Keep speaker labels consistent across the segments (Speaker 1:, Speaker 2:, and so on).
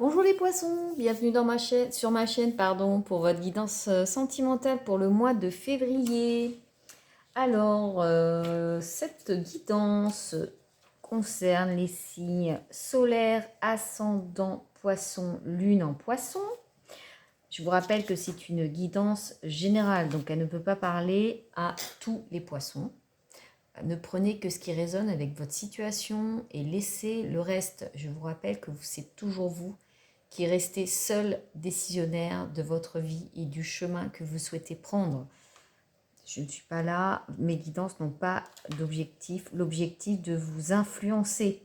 Speaker 1: Bonjour les poissons, bienvenue sur ma chaîne pour votre guidance sentimentale pour le mois de février. Alors, cette guidance concerne les signes solaires, ascendant, poisson, lune en poisson. Je vous rappelle que c'est une guidance générale, donc elle ne peut pas parler à tous les poissons. Ne prenez que ce qui résonne avec votre situation et laissez le reste. Je vous rappelle que c'est toujours vous qui restez seul décisionnaire de votre vie et du chemin que vous souhaitez prendre. Je ne suis pas là, mes guidances n'ont pas d'objectif, l'objectif de vous influencer.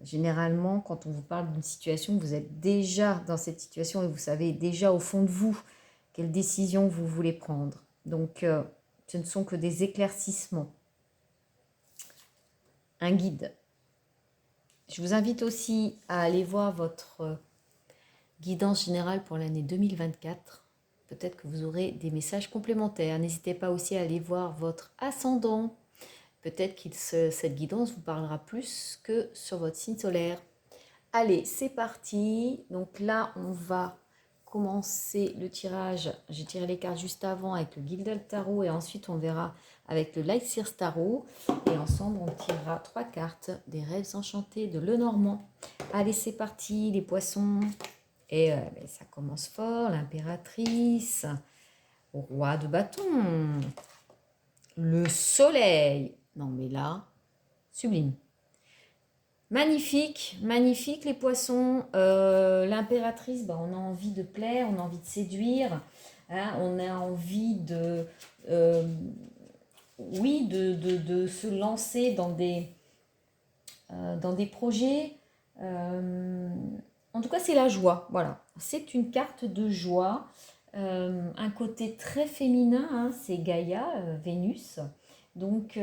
Speaker 1: Généralement, quand on vous parle d'une situation, vous êtes déjà dans cette situation et vous savez déjà au fond de vous quelle décision vous voulez prendre. Donc, ce ne sont que des éclaircissements. Un guide. Je vous invite aussi à aller voir votre guidance générale pour l'année 2024. Peut-être que vous aurez des messages complémentaires. N'hésitez pas aussi à aller voir votre ascendant. Peut-être que cette guidance vous parlera plus que sur votre signe solaire. Allez, c'est parti. Donc là, on va commencer le tirage. J'ai tiré les cartes juste avant avec le Guildhall Tarot et ensuite on verra avec le Light Seers Tarot. Et ensemble, on tirera 3 cartes des rêves enchantés de Lenormand. Allez, c'est parti les poissons. Et ça commence fort, l'impératrice, roi de bâton, le soleil. Non mais là, sublime. Magnifique, magnifique les poissons. L'impératrice, on a envie de plaire, on a envie de séduire, hein, on a envie de, oui, de se lancer dans des projets. En tout cas, c'est la joie. Voilà, c'est une carte de joie. Un côté très féminin, hein, c'est Gaïa, Vénus. Donc,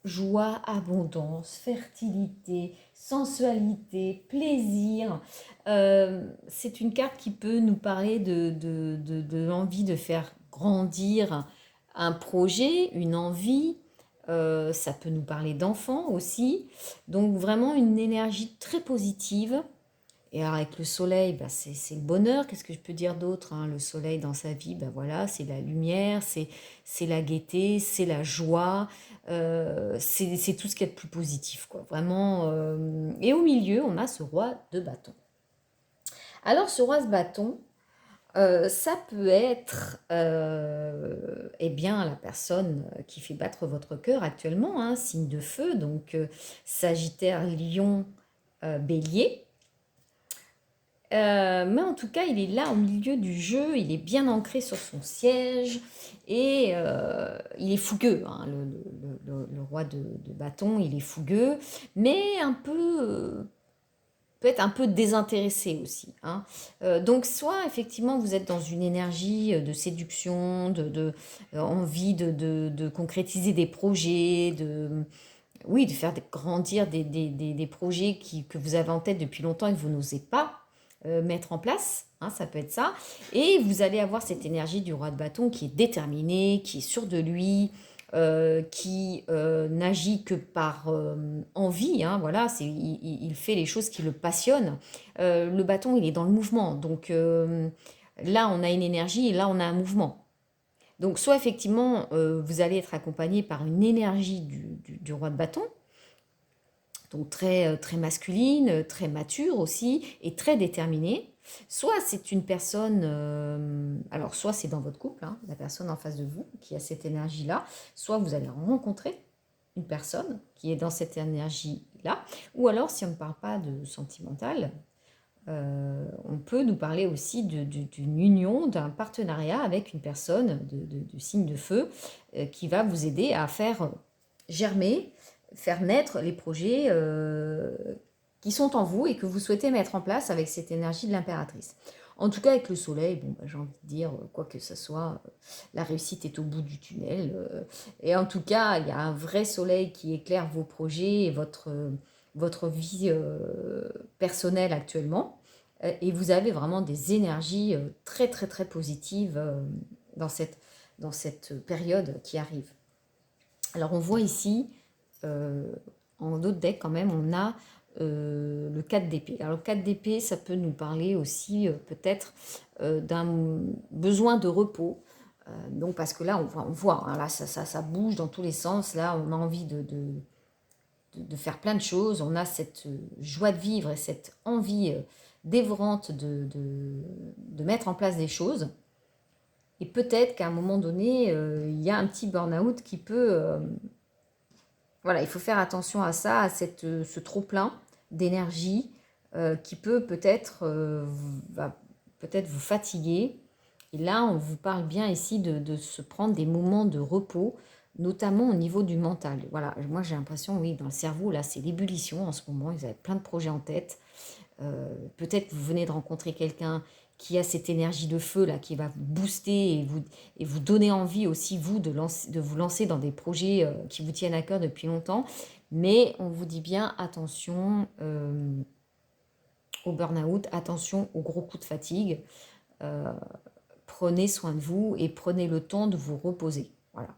Speaker 1: joie, abondance, fertilité, sensualité, plaisir. C'est une carte qui peut nous parler de l'envie de faire grandir un projet, une envie. Ça peut nous parler d'enfants aussi. Donc vraiment une énergie très positive. Et alors avec le soleil, c'est le bonheur. Qu'est-ce que je peux dire d'autre, hein? Le soleil dans sa vie, voilà, c'est la lumière, c'est la gaieté, c'est la joie, c'est tout ce qu'il y a de plus positif, quoi. Vraiment. Et au milieu, on a ce roi de bâton. Alors ce roi de bâton, ça peut être eh bien, la personne qui fait battre votre cœur actuellement, hein, signe de feu, donc Sagittaire, Lion, Bélier. Mais en tout cas, il est là au milieu du jeu, il est bien ancré sur son siège et il est fougueux, hein, le roi de bâton, il est fougueux, mais un peu, peut-être un peu désintéressé aussi, hein. Donc soit effectivement vous êtes dans une énergie de séduction, envie de concrétiser des projets, oui, de faire grandir des projets que vous avez en tête depuis longtemps et que vous n'osez pas mettre en place, hein, ça peut être ça. Et vous allez avoir cette énergie du roi de bâton qui est déterminé, qui est sûr de lui, qui n'agit que par envie, hein, voilà, il fait les choses qui le passionnent. Le bâton, il est dans le mouvement, donc là on a une énergie et là on a un mouvement. Donc soit effectivement vous allez être accompagné par une énergie du roi de bâton, donc très, très masculine, très mature aussi, et très déterminée. Soit c'est une personne, alors soit c'est dans votre couple, hein, la personne en face de vous qui a cette énergie-là, soit vous allez rencontrer une personne qui est dans cette énergie-là, ou alors si on ne parle pas de sentimental, on peut nous parler aussi d'une union, d'un partenariat avec une personne de signe de feu qui va vous aider à faire germer, faire naître les projets qui sont en vous et que vous souhaitez mettre en place avec cette énergie de l'impératrice. En tout cas, avec le soleil, j'ai envie de dire, quoi que ce soit, la réussite est au bout du tunnel. Et en tout cas, il y a un vrai soleil qui éclaire vos projets et votre vie personnelle actuellement. Et vous avez vraiment des énergies très, très, très positives dans cette période qui arrive. Alors, on voit ici, en d'autres decks quand même, on a le 4 d'épée. Alors le 4 d'épée, ça peut nous parler aussi peut-être d'un besoin de repos. Donc parce que là, on voit hein, là, ça bouge dans tous les sens. Là, on a envie de faire plein de choses. On a cette joie de vivre et cette envie dévorante de mettre en place des choses. Et peut-être qu'à un moment donné, il y a un petit burn-out qui peut... voilà, il faut faire attention à ça, à ce trop-plein d'énergie qui peut peut-être va peut-être vous fatiguer. Et là, on vous parle bien ici de se prendre des moments de repos, notamment au niveau du mental. Voilà, moi j'ai l'impression, oui, dans le cerveau, là, c'est l'ébullition en ce moment. Vous avez plein de projets en tête. Peut-être que vous venez de rencontrer quelqu'un qui a cette énergie de feu là, qui va vous booster et vous donner envie aussi, vous, de vous lancer dans des projets qui vous tiennent à cœur depuis longtemps. Mais on vous dit bien, attention au burn-out, attention aux gros coups de fatigue. Prenez soin de vous et prenez le temps de vous reposer. Voilà.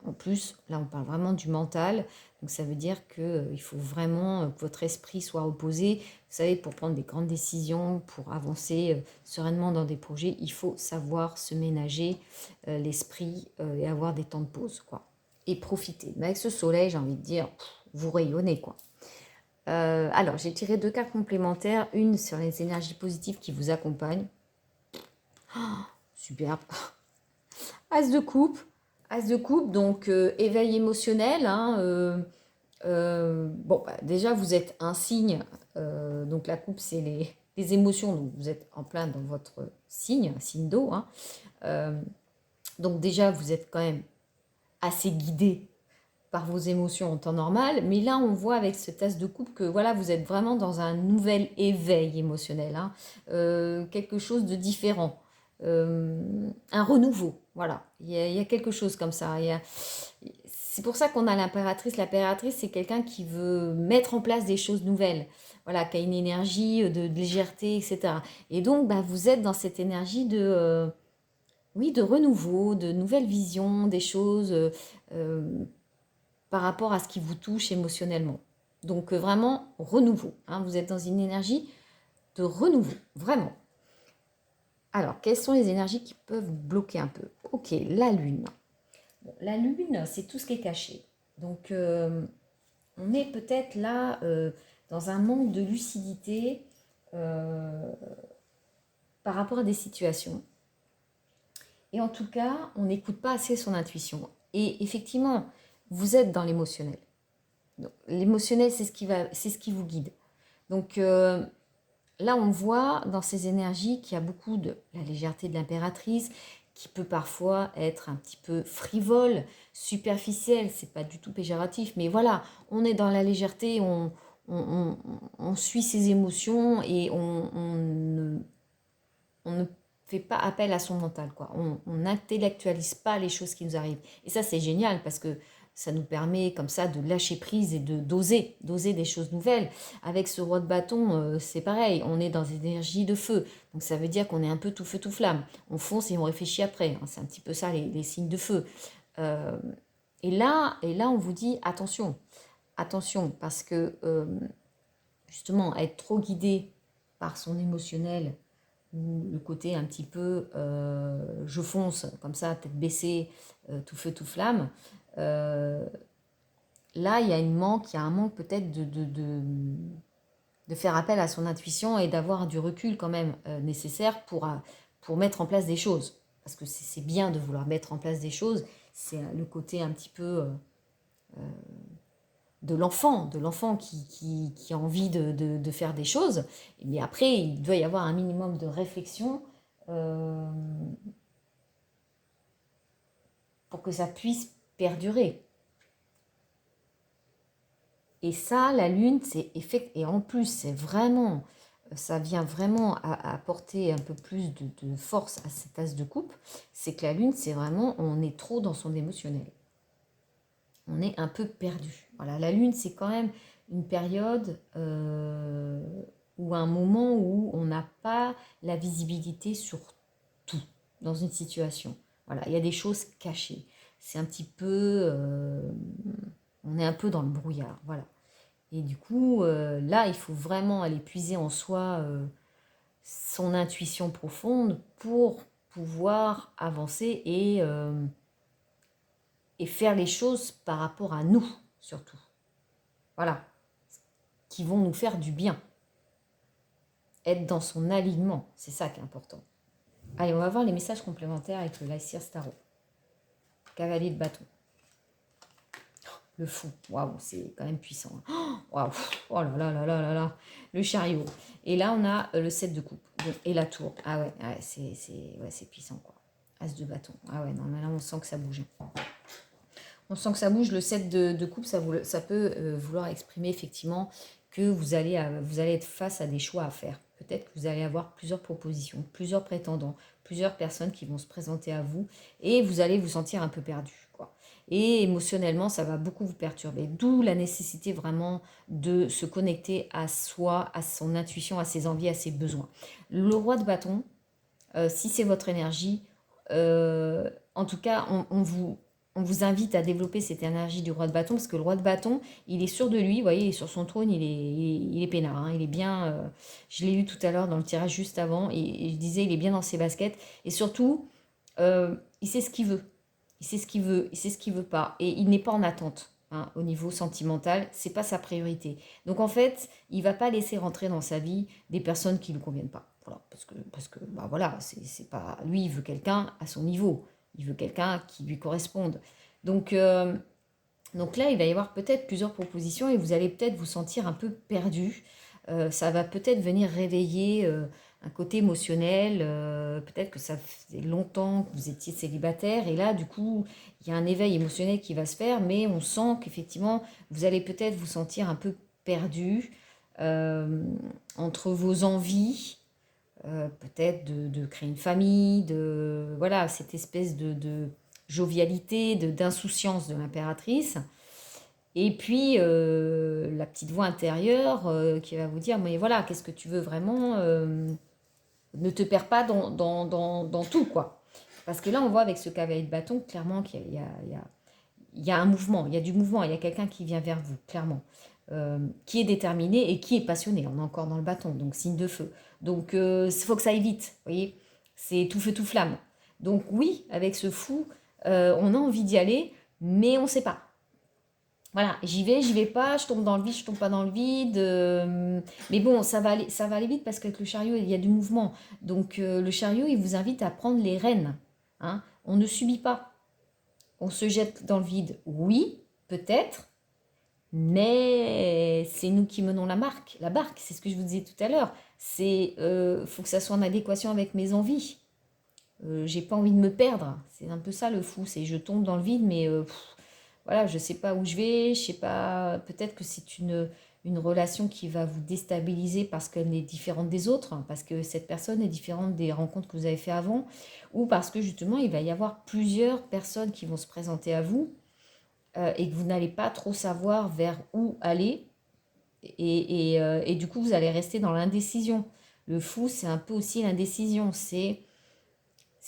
Speaker 1: En plus, là, on parle vraiment du mental. Donc, ça veut dire qu'il faut vraiment que votre esprit soit reposé. Vous savez, pour prendre des grandes décisions, pour avancer sereinement dans des projets, il faut savoir se ménager l'esprit et avoir des temps de pause, quoi. Et profiter. Mais avec ce soleil, j'ai envie de dire, vous rayonnez, quoi. Alors, j'ai tiré 2 cartes complémentaires. Une sur les énergies positives qui vous accompagnent. Oh, superbe. As de coupe. As de coupe, donc éveil émotionnel. Hein, bon, bah, déjà, vous êtes un signe. Donc, la coupe, c'est les émotions. Donc, vous êtes en plein dans votre signe d'eau. Hein. Donc, déjà, vous êtes quand même assez guidé par vos émotions en temps normal. Mais là, on voit avec ce as de coupe que voilà, vous êtes vraiment dans un nouvel éveil émotionnel. Hein, quelque chose de différent. Un renouveau, voilà. Il y a quelque chose comme ça. C'est pour ça qu'on a l'impératrice. L'impératrice, c'est quelqu'un qui veut mettre en place des choses nouvelles, voilà, qui a une énergie de légèreté, etc. Et donc, bah, vous êtes dans cette énergie oui, de renouveau, de nouvelles visions, des choses par rapport à ce qui vous touche émotionnellement. Donc, vraiment, renouveau. Hein, vous êtes dans une énergie de renouveau, vraiment. Alors, quelles sont les énergies qui peuvent vous bloquer un peu? Ok, la lune. Bon, la lune, c'est tout ce qui est caché. Donc, on est peut-être là dans un manque de lucidité par rapport à des situations. Et en tout cas, on n'écoute pas assez son intuition. Et effectivement, vous êtes dans l'émotionnel. L'émotionnel, c'est ce qui vous guide. Donc, là, on voit dans ces énergies qu'il y a beaucoup de la légèreté de l'impératrice, qui peut parfois être un petit peu frivole, superficielle, c'est pas du tout péjoratif, mais voilà, on est dans la légèreté, on suit ses émotions et on ne fait pas appel à son mental, quoi. On n'intellectualise pas les choses qui nous arrivent. Et ça, c'est génial parce que ça nous permet comme ça de lâcher prise et d'oser des choses nouvelles. Avec ce roi de bâton, c'est pareil, on est dans des énergies de feu. Donc ça veut dire qu'on est un peu tout feu, tout flamme. On fonce et on réfléchit après. Hein. C'est un petit peu ça les signes de feu. Euh, et là, on vous dit attention, attention, parce que justement, être trop guidé par son émotionnel, ou le côté un petit peu je fonce, comme ça, tête baissée, tout feu, tout flamme, là, il y a un manque peut-être de faire appel à son intuition et d'avoir du recul quand même nécessaire pour mettre en place des choses. Parce que c'est bien de vouloir mettre en place des choses, c'est le côté un petit peu de l'enfant qui a envie de faire des choses. Mais après, il doit y avoir un minimum de réflexion pour que ça puisse perdurer. Et ça, la lune, c'est effect. Et en plus, c'est vraiment, ça vient vraiment apporter un peu plus de force à cette as de coupe. C'est que la lune, c'est vraiment, on est trop dans son émotionnel. On est un peu perdu. Voilà, la lune, c'est quand même une période ou un moment où on n'a pas la visibilité sur tout dans une situation. Voilà, il y a des choses cachées. C'est un petit peu, on est un peu dans le brouillard. Voilà. Et du coup, là, il faut vraiment aller puiser en soi son intuition profonde pour pouvoir avancer et faire les choses par rapport à nous, surtout. Voilà, qui vont nous faire du bien. Être dans son alignement, c'est ça qui est important. Allez, on va voir les messages complémentaires avec le Lycir Starro. Cavalier de bâton. Le fou, waouh, c'est quand même puissant. Waouh, oh là là là là là là. Le chariot. Et là, on a le 7 de coupe. Et la tour. Ah ouais, ouais c'est puissant, quoi. As de bâton. Ah ouais, non, là, on sent que ça bouge. On sent que ça bouge. Le 7 de coupe, ça peut vouloir exprimer effectivement que vous allez être face à des choix à faire. Peut-être que vous allez avoir plusieurs propositions, plusieurs prétendants, plusieurs personnes qui vont se présenter à vous et vous allez vous sentir un peu perdu, quoi. Et émotionnellement, ça va beaucoup vous perturber. D'où la nécessité vraiment de se connecter à soi, à son intuition, à ses envies, à ses besoins. Le roi de bâton, si c'est votre énergie, en tout cas, on vous invite à développer cette énergie du roi de bâton parce que le roi de bâton, il est sûr de lui, vous voyez, il est sur son trône, il est peinard, hein, il est bien, je l'ai eu tout à l'heure dans le tirage juste avant, et je disais, il est bien dans ses baskets, et surtout, il sait ce qu'il veut, il sait ce qu'il veut, il sait ce qu'il veut pas, et il n'est pas en attente. Hein, au niveau sentimental, c'est pas sa priorité. Donc en fait, il va pas laisser rentrer dans sa vie des personnes qui ne lui conviennent pas. Voilà, parce que bah voilà, c'est pas lui, il veut quelqu'un à son niveau. Il veut quelqu'un qui lui corresponde. Donc, donc là, il va y avoir peut-être plusieurs propositions et vous allez peut-être vous sentir un peu perdu. Ça va peut-être venir réveiller un côté émotionnel. Peut-être que ça fait longtemps que vous étiez célibataire et là, du coup, il y a un éveil émotionnel qui va se faire, mais on sent qu'effectivement, vous allez peut-être vous sentir un peu perdu entre vos envies. Peut-être de créer une famille, de voilà, cette espèce de jovialité, d'insouciance de l'impératrice. Et puis la petite voix intérieure qui va vous dire, mais voilà, qu'est-ce que tu veux vraiment ne te perds pas dans tout, quoi. Parce que là, on voit avec ce cavalier de bâton, clairement, qu'il il y a un mouvement, il y a du mouvement, il y a quelqu'un qui vient vers vous, clairement. Qui est déterminé et qui est passionné. On est encore dans le bâton, donc signe de feu. Donc il faut que ça aille vite, vous voyez. C'est tout feu, tout flamme. Donc oui, avec ce fou, on a envie d'y aller, mais on ne sait pas. Voilà, j'y vais pas, je tombe dans le vide, je tombe pas dans le vide. Mais bon, ça va aller vite parce qu'avec le chariot, il y a du mouvement. Donc le chariot, il vous invite à prendre les rênes. Hein. On ne subit pas. On se jette dans le vide, oui, peut-être, mais c'est nous qui menons la barque, c'est ce que je vous disais tout à l'heure. C'est, faut que ça soit en adéquation avec mes envies. J'ai pas envie de me perdre. C'est un peu ça le fou, c'est je tombe dans le vide, mais voilà, je sais pas où je vais, je sais pas. Peut-être que c'est une relation qui va vous déstabiliser parce qu'elle est différente des autres, hein, parce que cette personne est différente des rencontres que vous avez fait avant, ou parce que justement il va y avoir plusieurs personnes qui vont se présenter à vous et que vous n'allez pas trop savoir vers où aller. Et du coup, vous allez rester dans l'indécision. Le fou, c'est un peu aussi l'indécision. C'est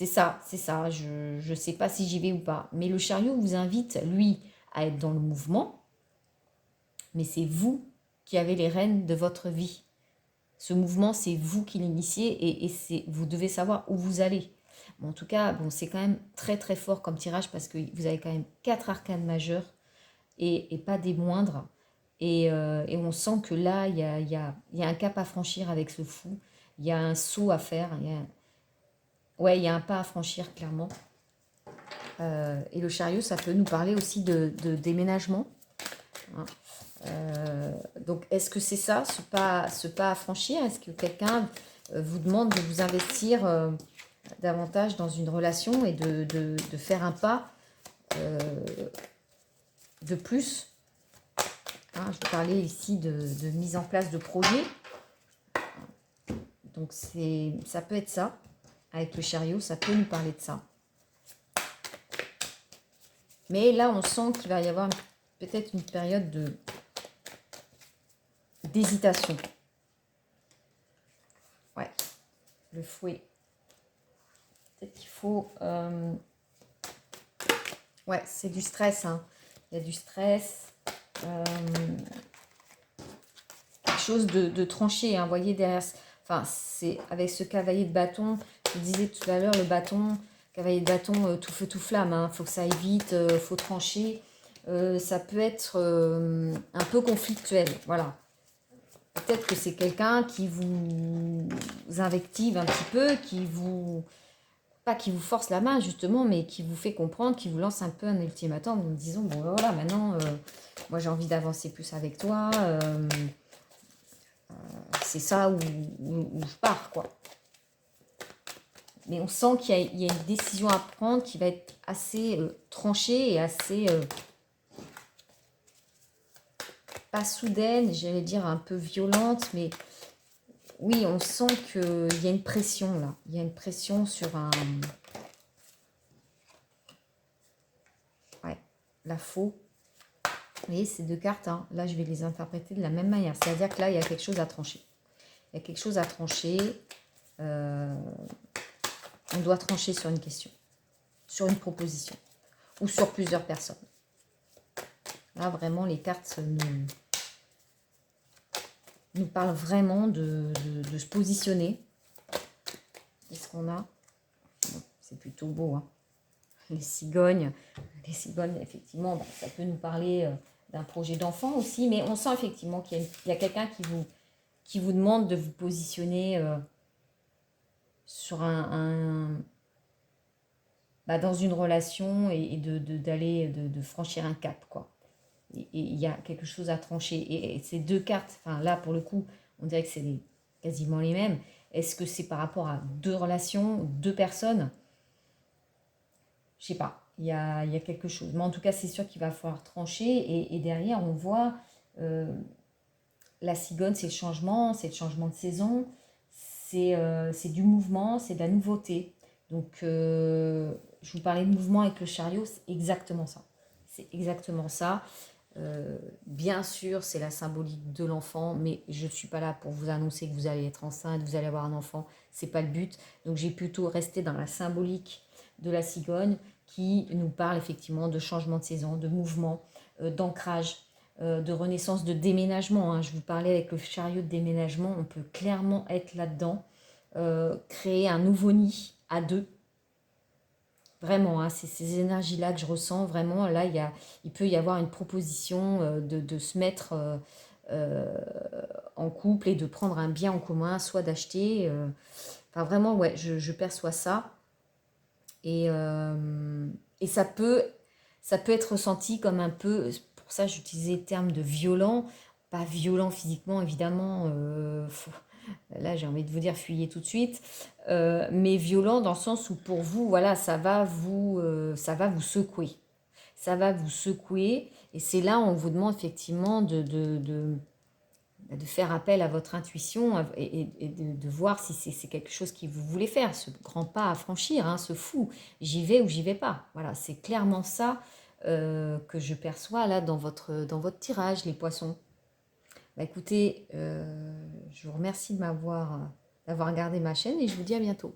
Speaker 1: ça. Je ne sais pas si j'y vais ou pas. Mais le chariot vous invite, lui, à être dans le mouvement. Mais c'est vous qui avez les rênes de votre vie. Ce mouvement, c'est vous qui l'initiez et vous devez savoir où vous allez. Bon, en tout cas, bon, c'est quand même très très fort comme tirage parce que vous avez quand même 4 arcanes majeures et pas des moindres. Et on sent que là, il y a un cap à franchir avec ce fou. Il y a un saut à faire. Ouais, il y a un pas à franchir, clairement. Et le chariot, ça peut nous parler aussi de déménagement. Hein. Donc, est-ce que c'est ça, ce pas à franchir? Est-ce que quelqu'un vous demande de vous investir davantage dans une relation et de faire un pas de plus? Hein, je parlais ici de mise en place de projets. Donc, ça peut être ça. Avec le chariot, ça peut nous parler de ça. Mais là, on sent qu'il va y avoir peut-être une période d'hésitation. Ouais, le fouet. Peut-être qu'il faut... Ouais, c'est du stress. Hein. Il y a du stress. chose de tranché, hein, vous voyez, derrière, enfin, c'est avec ce cavalier de bâton, je vous disais tout à l'heure, le bâton, cavalier de bâton, tout feu, tout flamme, hein, faut que ça aille vite, faut trancher, ça peut être un peu conflictuel, voilà. Peut-être que c'est quelqu'un qui vous invective un petit peu, pas qui vous force la main justement, mais qui vous fait comprendre, qui vous lance un peu un ultimatum en vous disant, bon voilà, maintenant, moi j'ai envie d'avancer plus avec toi, c'est ça où je pars, quoi. Mais on sent qu'il y a une décision à prendre qui va être assez tranchée et assez, pas soudaine, j'allais dire un peu violente, mais oui, on sent qu'il y a une pression là. Il y a une pression sur un... Ouais, la faux. Vous voyez, ces deux cartes, hein, là, je vais les interpréter de la même manière. C'est-à-dire que là, il y a quelque chose à trancher. Il y a quelque chose à trancher. On doit trancher sur une question, sur une proposition, ou sur plusieurs personnes. Là, vraiment, les cartes nous parlent vraiment de se positionner. Qu'est-ce qu'on a? C'est plutôt beau, hein. Les cigognes, effectivement, bah, ça peut nous parler d'un projet d'enfant aussi, mais on sent effectivement qu'il y a quelqu'un qui vous demande de vous positionner sur bah, dans une relation et de franchir un cap, quoi. Et il y a quelque chose à trancher. Et ces deux cartes, enfin là pour le coup, on dirait que c'est quasiment les mêmes. Est-ce que c'est par rapport à deux relations, deux personnes? Je sais pas, il y a quelque chose. Mais en tout cas, c'est sûr qu'il va falloir trancher. Et derrière, on voit la cigogne, c'est le changement de saison, c'est du mouvement, c'est de la nouveauté. Donc, je vous parlais de mouvement avec le chariot, c'est exactement ça. C'est exactement ça. Bien sûr, c'est la symbolique de l'enfant, mais je ne suis pas là pour vous annoncer que vous allez être enceinte, vous allez avoir un enfant. C'est pas le but. Donc, j'ai plutôt resté dans la symbolique de la cigogne qui nous parle effectivement de changement de saison, de mouvement, d'ancrage, de renaissance, de déménagement, hein. Je vous parlais avec le chariot de déménagement, on peut clairement être là-dedans, créer un nouveau nid à deux. Vraiment, hein, c'est ces énergies-là que je ressens. Vraiment, là, il peut y avoir une proposition de se mettre en couple et de prendre un bien en commun, soit d'acheter. Enfin, vraiment, ouais, je perçois ça. Et ça peut être ressenti comme un peu, pour ça j'utilisais le terme de violent, pas violent physiquement évidemment, là j'ai envie de vous dire fuyez tout de suite, mais violent dans le sens où pour vous, voilà, ça va vous secouer. Ça va vous secouer et c'est là où on vous demande effectivement de faire appel à votre intuition et de voir si c'est quelque chose que vous voulez faire, ce grand pas à franchir, hein, ce fou, j'y vais ou j'y vais pas. Voilà, c'est clairement ça que je perçois là dans votre tirage, les poissons. Bah, écoutez, je vous remercie d'avoir regardé ma chaîne et je vous dis à bientôt.